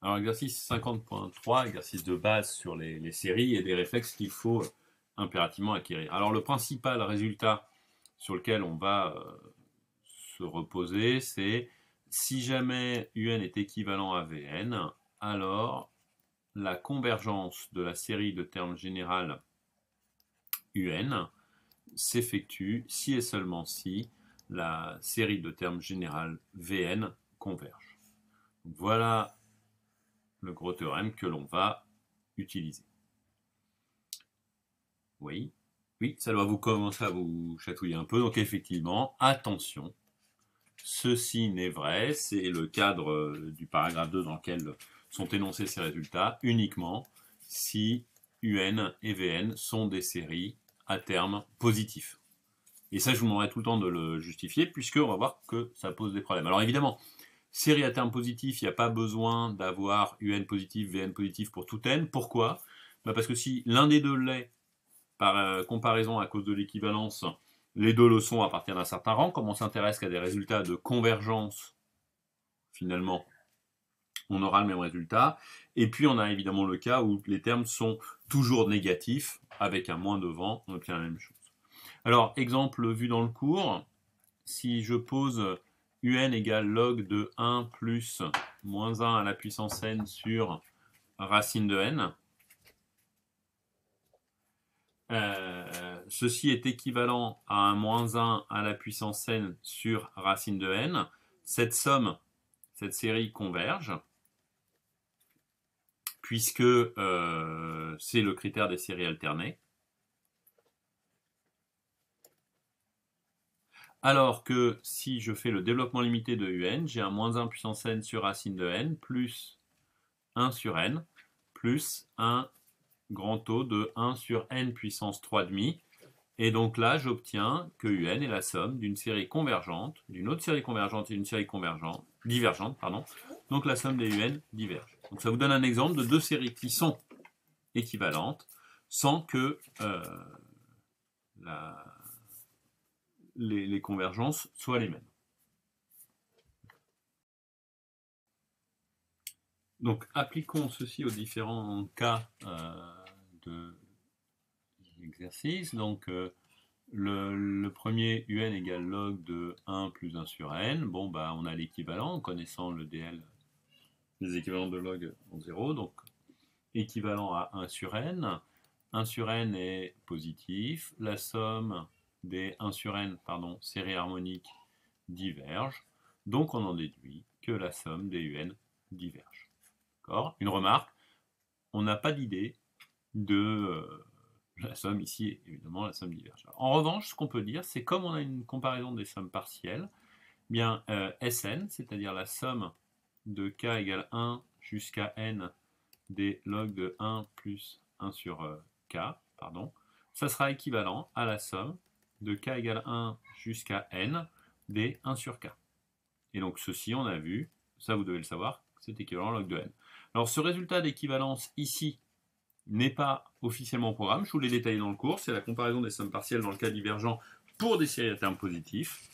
Alors, exercice 50.3, exercice de base sur les séries et des réflexes qu'il faut impérativement acquérir. Alors, le principal résultat sur lequel on va se reposer, c'est si jamais UN est équivalent à Vn, alors la convergence de la série de termes générales UN s'effectue si et seulement si la série de termes générales Vn converge. Donc, voilà le gros théorème que l'on va utiliser. Oui, oui, ça doit vous commencer à vous chatouiller un peu. Donc effectivement, attention, ceci n'est vrai, c'est le cadre du paragraphe 2 dans lequel sont énoncés ces résultats, uniquement si UN et Vn sont des séries à terme positifs. Et ça, je vous demanderai tout le temps de le justifier, puisqu'on va voir que ça pose des problèmes. Alors évidemment, série à terme positif, il n'y a pas besoin d'avoir UN positif, Vn positif pour tout n. Pourquoi? Parce que si l'un des deux l'est, par comparaison à cause de l'équivalence, les deux le sont à partir d'un certain rang, comme on s'intéresse qu'à des résultats de convergence, finalement, on aura le même résultat. Et puis on a évidemment le cas où les termes sont toujours négatifs, avec un moins devant, on obtient la même chose. Alors, exemple vu dans le cours, si je pose UN égale log de 1 plus moins 1 à la puissance n sur racine de n, ceci est équivalent à un moins 1 à la puissance n sur racine de n. Cette somme, cette série converge, puisque c'est le critère des séries alternées. Alors que si je fais le développement limité de UN, j'ai un moins 1 puissance n sur racine de n plus 1 sur n plus un grand taux de 1 sur n puissance 3,5. Et donc là, j'obtiens que UN est la somme d'une série convergente, d'une autre série convergente et d'une série divergente. Donc la somme des UN diverge. Donc ça vous donne un exemple de deux séries qui sont équivalentes sans que les convergences soient les mêmes. Donc appliquons ceci aux différents cas de l'exercice. Donc le premier UN égale log de 1 plus 1 sur n. Bon, bah, on a l'équivalent en connaissant le DL, les équivalents de log en 0. Donc équivalent à 1 sur n. 1 sur n est positif. La somme des 1 sur n, séries harmoniques diverge. Donc on en déduit que la somme des UN diverge. Une remarque, on n'a pas d'idée de la somme ici, évidemment, la somme diverge. En revanche, ce qu'on peut dire, c'est comme on a une comparaison des sommes partielles, bien Sn, c'est-à-dire la somme de k égale 1 jusqu'à n des log de 1 plus 1 sur k, ça sera équivalent à la somme de k égale 1 jusqu'à n des 1 sur k. Et donc ceci, on a vu, ça vous devez le savoir, c'est équivalent à log de n. Alors ce résultat d'équivalence ici n'est pas officiellement au programme, je vous l'ai détaillé dans le cours, c'est la comparaison des sommes partielles dans le cas divergent pour des séries à termes positifs.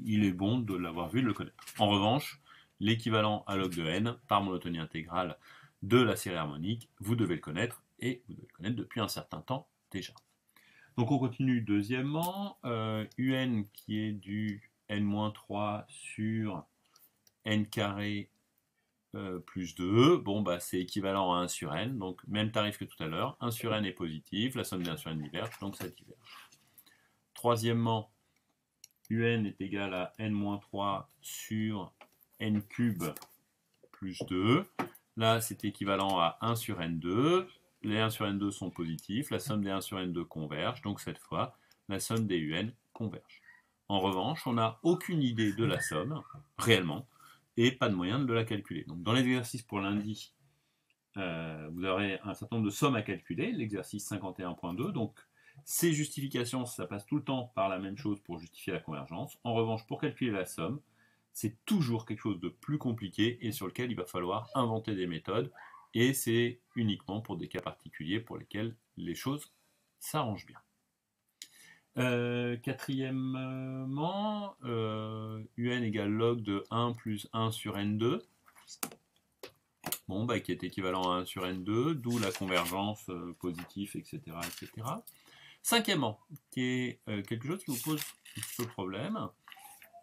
Il est bon de l'avoir vu et de le connaître. En revanche, l'équivalent à log de n par monotonie intégrale de la série harmonique, vous devez le connaître, et vous devez le connaître depuis un certain temps déjà. Donc on continue deuxièmement, UN qui est du n-3 sur n carré plus 2, bon bah c'est équivalent à 1 sur n, donc même tarif que tout à l'heure, 1 sur n est positif, la somme d'1 sur n diverge, donc ça diverge. Troisièmement, UN est égal à n-3 sur n cube plus 2, là c'est équivalent à 1 sur n2, les 1 sur n2 sont positifs, la somme des 1 sur n2 converge, donc cette fois, la somme des UN converge. En revanche, on n'a aucune idée de la somme, réellement, et pas de moyen de la calculer. Donc dans l'exercice pour lundi, vous aurez un certain nombre de sommes à calculer, l'exercice 51.2. Donc ces justifications, ça passe tout le temps par la même chose pour justifier la convergence. En revanche, pour calculer la somme, c'est toujours quelque chose de plus compliqué et sur lequel il va falloir inventer des méthodes. Et c'est uniquement pour des cas particuliers pour lesquels les choses s'arrangent bien. Quatrièmement, UN égale log de 1 plus 1 sur n2. bon, bah, qui est équivalent à 1 sur n2, d'où la convergence positive, etc., etc. Cinquièmement, qui est quelque chose qui vous pose ce problème.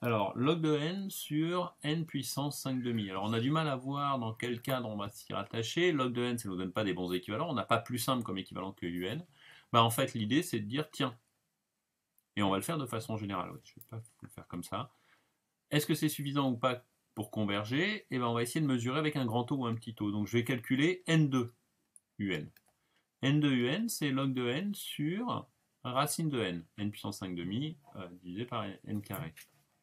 Alors, log de n sur n puissance 5 demi. Alors, on a du mal à voir dans quel cadre on va s'y rattacher. Log de n, ça ne nous donne pas des bons équivalents. On n'a pas plus simple comme équivalent que un. Bah, en fait, l'idée, c'est de dire, tiens, et on va le faire de façon générale. Je ne vais pas le faire comme ça. Est-ce que c'est suffisant ou pas pour converger? Et ben, on va essayer de mesurer avec un grand O ou un petit O. Donc, je vais calculer n2 un. n2 un, c'est log de n sur racine de n puissance 5 demi, divisé par n carré.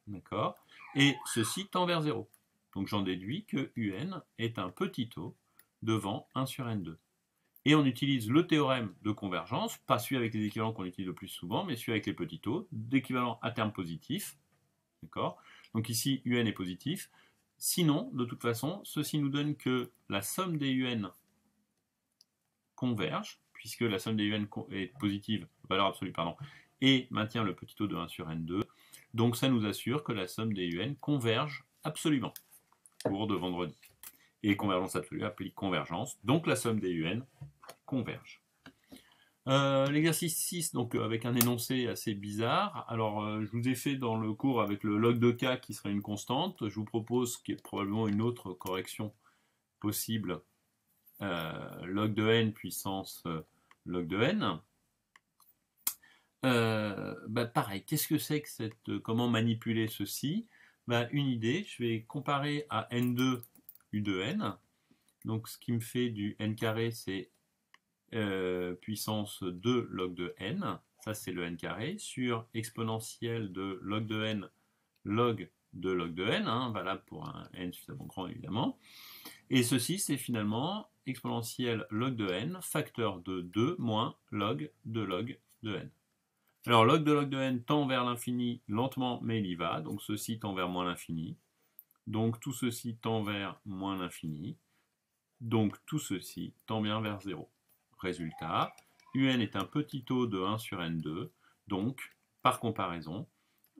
D'accord? Et ceci tend vers 0. Donc j'en déduis que un est un petit o devant 1 sur n2. Et on utilise le théorème de convergence, pas celui avec les équivalents qu'on utilise le plus souvent, mais celui avec les petits o, d'équivalent à terme positif. D'accord? Donc ici, un est positif. Sinon, de toute façon, ceci nous donne que la somme des un converge, puisque la somme des un est positive, valeur absolue, pardon, et maintient le petit o de 1 sur n2. Donc ça nous assure que la somme des un converge absolument. Cours de vendredi. Et convergence absolue applique convergence. Donc la somme des un converge. L'exercice 6, donc avec un énoncé assez bizarre. Alors je vous ai fait dans le cours avec le log de k qui serait une constante. Je vous propose, qui est probablement une autre correction possible, log de n puissance log de n. Bah pareil, qu'est-ce que c'est que comment manipuler ceci? Bah, une idée, je vais comparer à n2 u de n. Donc ce qui me fait du n carré, c'est puissance 2 log de n. Ça c'est le n carré sur exponentielle de log de n log de log de n, hein, valable pour un n suffisamment grand évidemment. Et ceci c'est finalement exponentielle log de n facteur de 2 moins log de n. Alors log de n tend vers l'infini lentement, mais il y va. Donc ceci tend vers moins l'infini. Donc tout ceci tend vers moins l'infini. Donc tout ceci tend bien vers 0. Résultat, un est un petit o de 1 sur n2. Donc, par comparaison,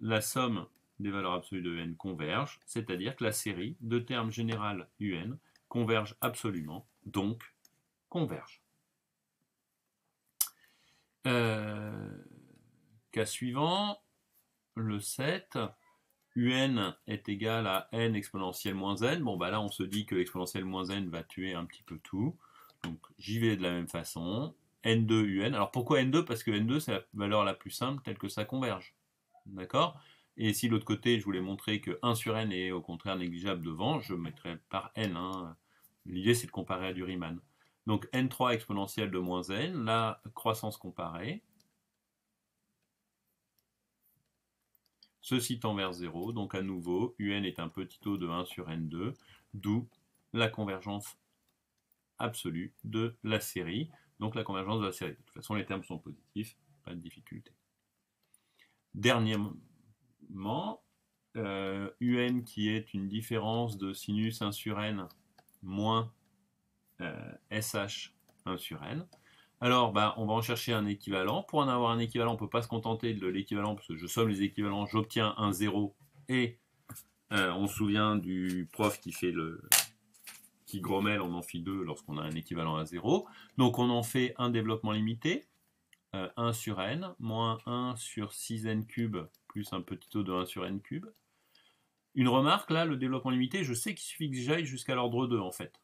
la somme des valeurs absolues de n converge, c'est-à-dire que la série de termes général un converge absolument, donc converge. Cas suivant, le 7, un est égal à n exponentielle moins n. Bon, bah là, on se dit que l'exponentielle moins n va tuer un petit peu tout. Donc, j'y vais de la même façon. n2 un. Alors, pourquoi n2? Parce que n2, c'est la valeur la plus simple telle que ça converge. D'accord? Et si de l'autre côté, je voulais montrer que 1 sur n est au contraire négligeable devant, je mettrais par n. Hein. L'idée, c'est de comparer à du Riemann. Donc, n3 exponentielle de moins n, la croissance comparée. Ceci tend vers 0, donc à nouveau, un est un petit o de 1 sur n2, d'où la convergence absolue de la série, donc la convergence de la série. De toute façon, les termes sont positifs, pas de difficulté. Dernièrement, un qui est une différence de sinus 1 sur n moins sh 1 sur n. Alors, bah, on va en chercher un équivalent. Pour en avoir un équivalent, on ne peut pas se contenter de l'équivalent, parce que je somme les équivalents, j'obtiens un 0, et on se souvient du prof qui grommelle en amphi 2 lorsqu'on a un équivalent à 0. Donc on en fait un développement limité, 1 sur n, moins 1 sur 6n cube, plus un petit o de 1 sur n cube. Une remarque, là, le développement limité, je sais qu'il suffit que j'aille jusqu'à l'ordre 2, en fait.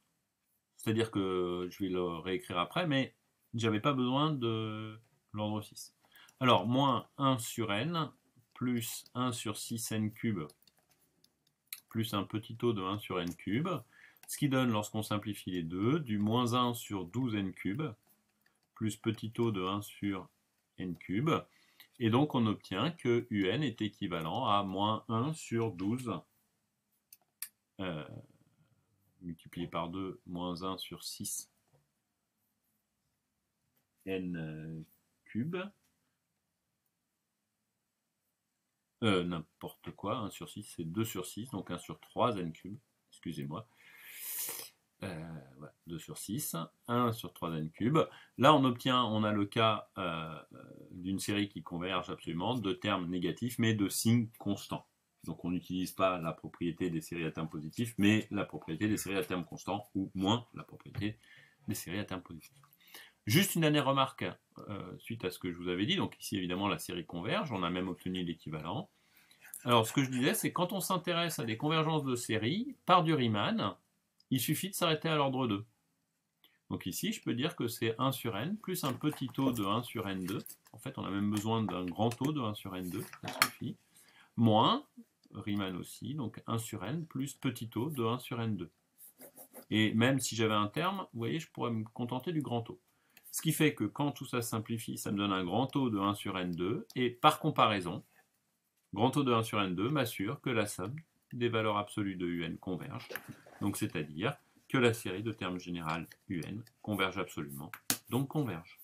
C'est-à-dire que je vais le réécrire après, mais j'avais pas besoin de l'ordre 6. Alors, moins 1 sur n, plus 1 sur 6n cube, plus un petit o de 1 sur n cube, ce qui donne, lorsqu'on simplifie les deux, du moins 1 sur 12n cube, plus petit o de 1 sur n cube, et donc on obtient que un est équivalent à moins 1 sur 12, multiplié par 2, moins 1 sur 6 n cube, n'importe quoi, 1 sur 6 c'est 2 sur 6, donc 1 sur 3 n cube, excusez-moi, voilà, 2 sur 6, 1 sur 3 n cube. Là on a le cas d'une série qui converge absolument, de termes négatifs mais de signes constants. Donc on n'utilise pas la propriété des séries à termes positifs, mais la propriété des séries à termes constants, ou moins la propriété des séries à termes positifs. Juste une dernière remarque suite à ce que je vous avais dit. Donc ici, évidemment, la série converge. On a même obtenu l'équivalent. Alors, ce que je disais, c'est quand on s'intéresse à des convergences de séries par du Riemann, il suffit de s'arrêter à l'ordre 2. Donc ici, je peux dire que c'est 1 sur n plus un petit taux de 1 sur n2. En fait, on a même besoin d'un grand taux de 1 sur n2, ça suffit. Moins, Riemann aussi, donc 1 sur n plus petit taux de 1 sur n2. Et même si j'avais un terme, vous voyez, je pourrais me contenter du grand taux. Ce qui fait que quand tout ça simplifie, ça me donne un grand taux de 1 sur n2. Et par comparaison, grand taux de 1 sur n2 m'assure que la somme des valeurs absolues de un converge. Donc c'est-à-dire que la série de termes générales un converge absolument, donc converge.